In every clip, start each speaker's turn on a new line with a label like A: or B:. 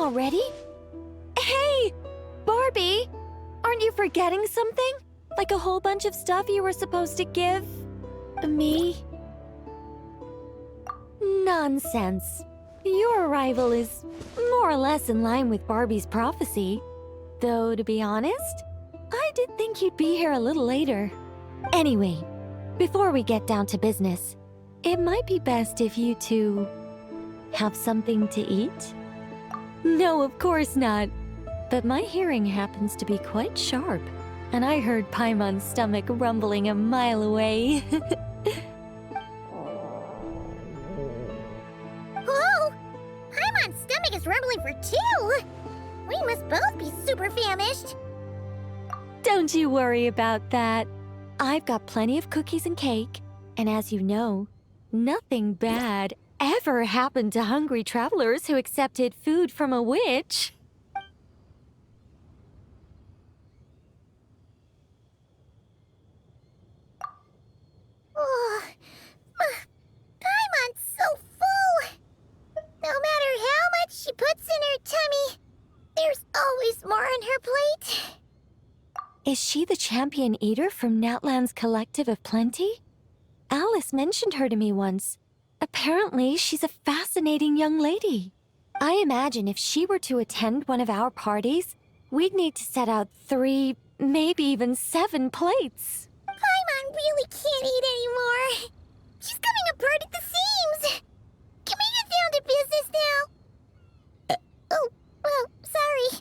A: already? Hey, Barbie! Aren't you forgetting something? Like a whole bunch of stuff you were supposed to give me? Nonsense. Your arrival is more or less in line with Barbie's prophecy. Though, to be honest, I did think you'd be here a little later. Anyway, before we get down to business, it might be best if you two have something to eat? No, of course not. But my hearing happens to be quite sharp, and I heard Paimon's stomach rumbling a mile away.
B: Whoa! Paimon's stomach is rumbling for two! We must both be super famished!
A: Don't you worry about that. I've got plenty of cookies and cake, and as you know, nothing bad ever happened to hungry travelers who accepted food from a witch.
B: Oh, Paimon's so full! No matter how much she puts in her tummy, there's always more on her plate.
A: Is she the champion eater from Natlan's Collective of Plenty? Alice mentioned her to me once. Apparently, she's a fascinating young lady. I imagine if she were to attend one of our parties, we'd need to set out 3, maybe even 7 plates.
B: Paimon really can't eat anymore. She's coming apart at the seams. Can we get down to business now? Oh, sorry.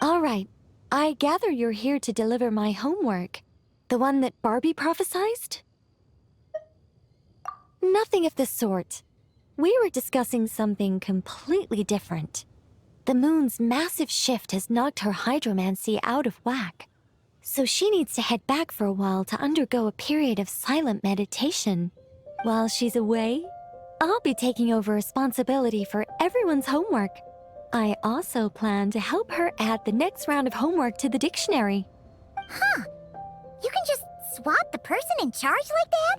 A: All right. I gather you're here to deliver my homework. The one that Barbie prophesized? Nothing of the sort. We were discussing something completely different. The moon's massive shift has knocked her hydromancy out of whack. So she needs to head back for a while to undergo a period of silent meditation. While she's away, I'll be taking over responsibility for everyone's homework. I also plan to help her add the next round of homework to the dictionary.
B: Huh. You can just swap the person in charge like that?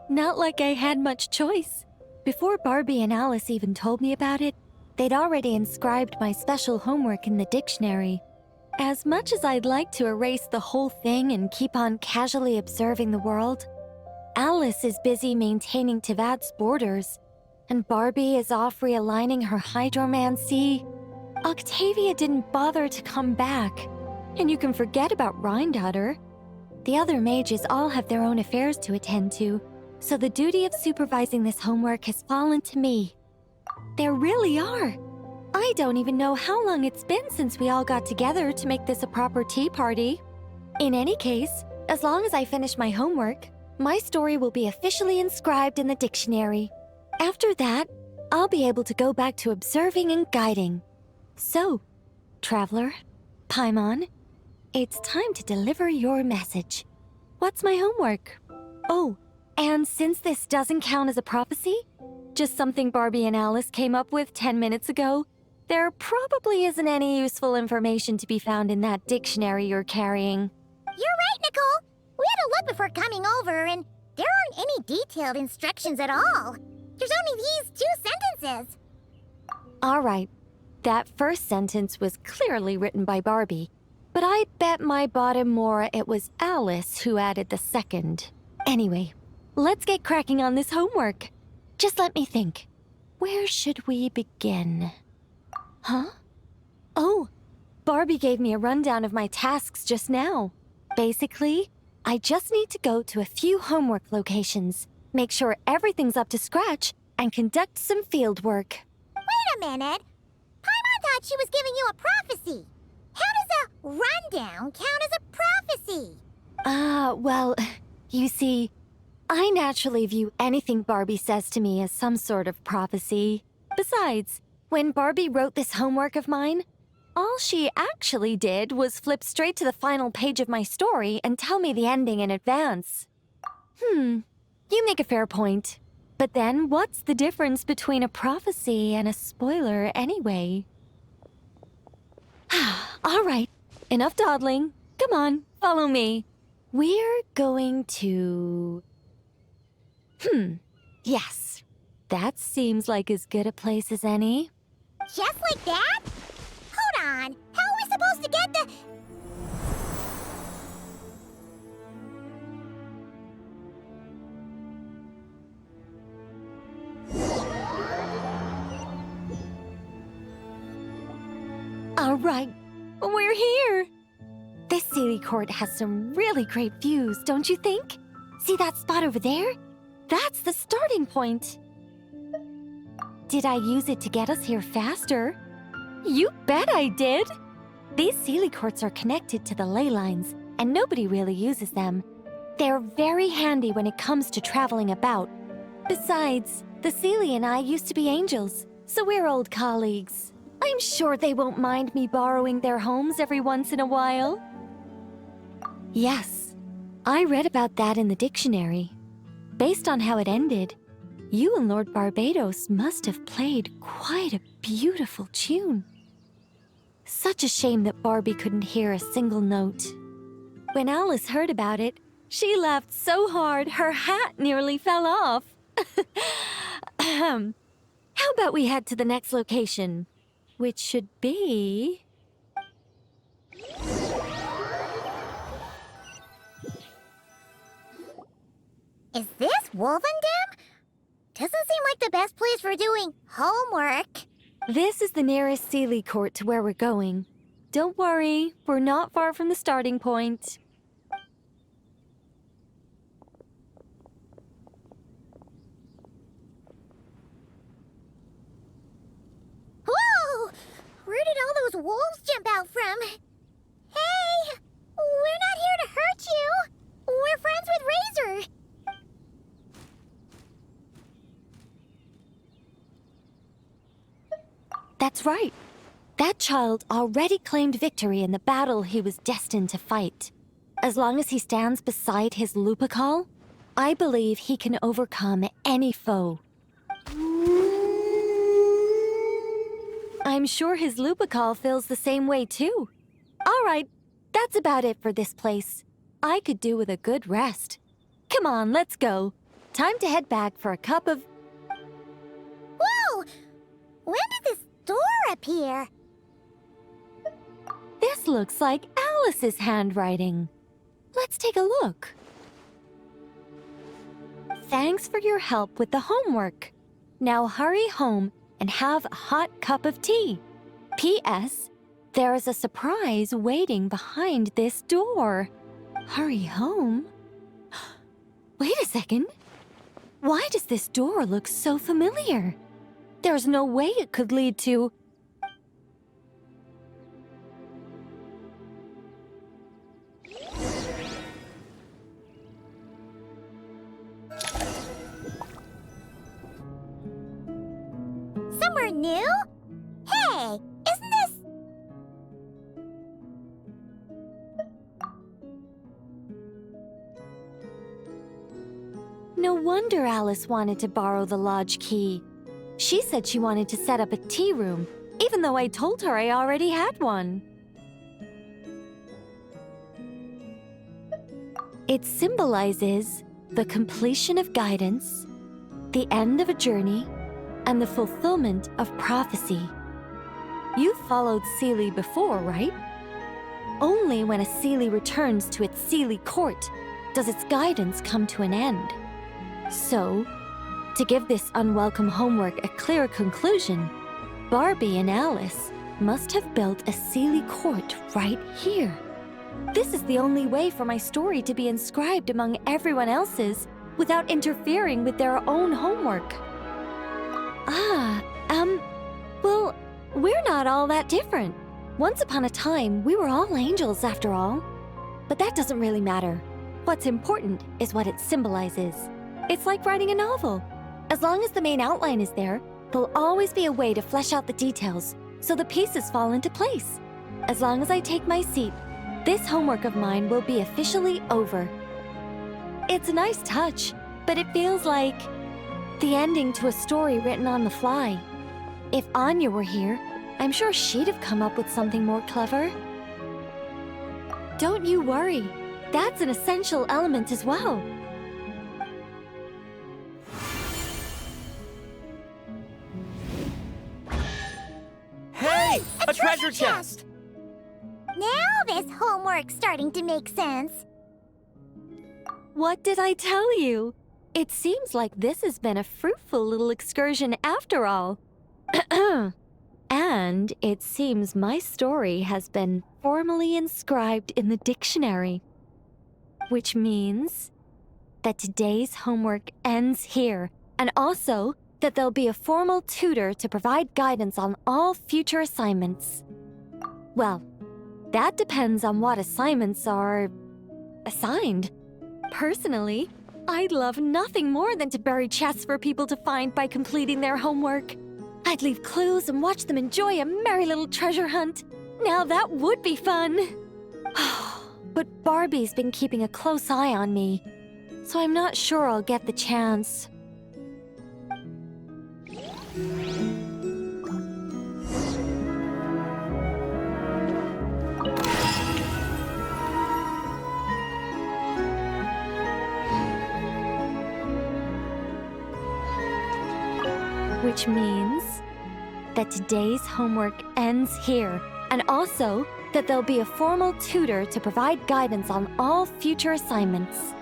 A: Not like I had much choice. Before Barbie and Alice even told me about it, they'd already inscribed my special homework in the dictionary. As much as I'd like to erase the whole thing and keep on casually observing the world, Alice is busy maintaining Tevad's borders, and Barbie is off realigning her hydromancy. Octavia didn't bother to come back, and you can forget about Rhindaughter. The other mages all have their own affairs to attend to, so the duty of supervising this homework has fallen to me. There really are. I don't even know how long it's been since we all got together to make this a proper tea party. In any case, as long as I finish my homework, my story will be officially inscribed in the dictionary. After that, I'll be able to go back to observing and guiding. So, Traveler, Paimon, it's time to deliver your message. What's my homework? Oh, and since this doesn't count as a prophecy, just something Barbie and Alice came up with 10 minutes ago, there probably isn't any useful information to be found in that dictionary you're carrying.
B: You're right, Nicole. We had a look before coming over, and there aren't any detailed instructions at all. There's only these 2 sentences.
A: All right. That first sentence was clearly written by Barbie, but I bet my bottom more it was Alice who added the second. Anyway, let's get cracking on this homework. Just let me think. Where should we begin? Huh? Oh, Barbie gave me a rundown of my tasks just now. Basically, I just need to go to a few homework locations, make sure everything's up to scratch, and conduct some field work.
B: Wait a minute. Paimon thought she was giving you a prophecy. How does a rundown count as a prophecy?
A: Well, you see, I naturally view anything Barbie says to me as some sort of prophecy. Besides, when Barbie wrote this homework of mine, all she actually did was flip straight to the final page of my story and tell me the ending in advance. You make a fair point. But then, what's the difference between a prophecy and a spoiler anyway? All right, enough dawdling. Come on, follow me. We're going to... Yes, that seems like as good a place as any.
B: Just like that? Hold on. How are we supposed to get the...
A: All right, we're here. This Sealy Court has some really great views, don't you think? See that spot over there? That's the starting point. Did I use it to get us here faster? You bet I did! These Sealy Courts are connected to the ley lines, and nobody really uses them. They're very handy when it comes to traveling about. Besides, the Sealy and I used to be angels, so we're old colleagues. I'm sure they won't mind me borrowing their homes every once in a while. Yes, I read about that in the dictionary. Based on how it ended, you and Lord Barbados must have played quite a beautiful tune. Such a shame that Barbie couldn't hear a single note. When Alice heard about it, she laughed so hard her hat nearly fell off. How about we head to the next location, which should be...
B: Is this Wolvendam? Doesn't seem like the best place for doing homework.
A: This is the nearest Sealy Court to where we're going. Don't worry, we're not far from the starting point.
B: Whoa! Where did all those wolves jump out from? Hey! We're not here to hurt you! We're friends with Razor!
A: That's right. That child already claimed victory in the battle he was destined to fight. As long as he stands beside his Lupical, I believe he can overcome any foe. I'm sure his Lupical feels the same way too. All right, that's about it for this place. I could do with a good rest. Come on, let's go. Time to head back for a cup of...
B: Whoa! When did this door appear?
A: This looks like Alice's handwriting. Let's take a look. Thanks for your help with the homework. Now hurry home and have a hot cup of tea. P.S. There is a surprise waiting behind this door. Hurry home? Wait a second. Why does this door look so familiar? There's no way it could lead to...
B: Somewhere new? Hey, isn't this...
A: No wonder Alice wanted to borrow the lodge key. She said she wanted to set up a tea room, even though I told her I already had one. It symbolizes the completion of guidance, the end of a journey, and the fulfillment of prophecy. You've followed Sealy before, right? Only when a Sealy returns to its Sealy court does its guidance come to an end. So, to give this unwelcome homework a clear conclusion, Barbie and Alice must have built a Sealy court right here. This is the only way for my story to be inscribed among everyone else's without interfering with their own homework. Well, we're not all that different. Once upon a time, we were all angels after all. But that doesn't really matter. What's important is what it symbolizes. It's like writing a novel. As long as the main outline is there, there'll always be a way to flesh out the details, so the pieces fall into place. As long as I take my seat, this homework of mine will be officially over. It's a nice touch, but it feels like the ending to a story written on the fly. If Anya were here, I'm sure she'd have come up with something more clever. Don't you worry, that's an essential element as well.
C: Hey, a treasure chest!
B: Now this homework's starting to make sense.
A: What did I tell you? It seems like this has been a fruitful little excursion after all. And it seems my story has been formally inscribed in the dictionary. Which means that today's homework ends here, and also that there'll be a formal tutor to provide guidance on all future assignments. Well, that depends on what assignments are assigned. Personally, I'd love nothing more than to bury chests for people to find by completing their homework. I'd leave clues and watch them enjoy a merry little treasure hunt. Now that would be fun. But Barbie's been keeping a close eye on me, so I'm not sure I'll get the chance. Which means that today's homework ends here, and also that there'll be a formal tutor to provide guidance on all future assignments.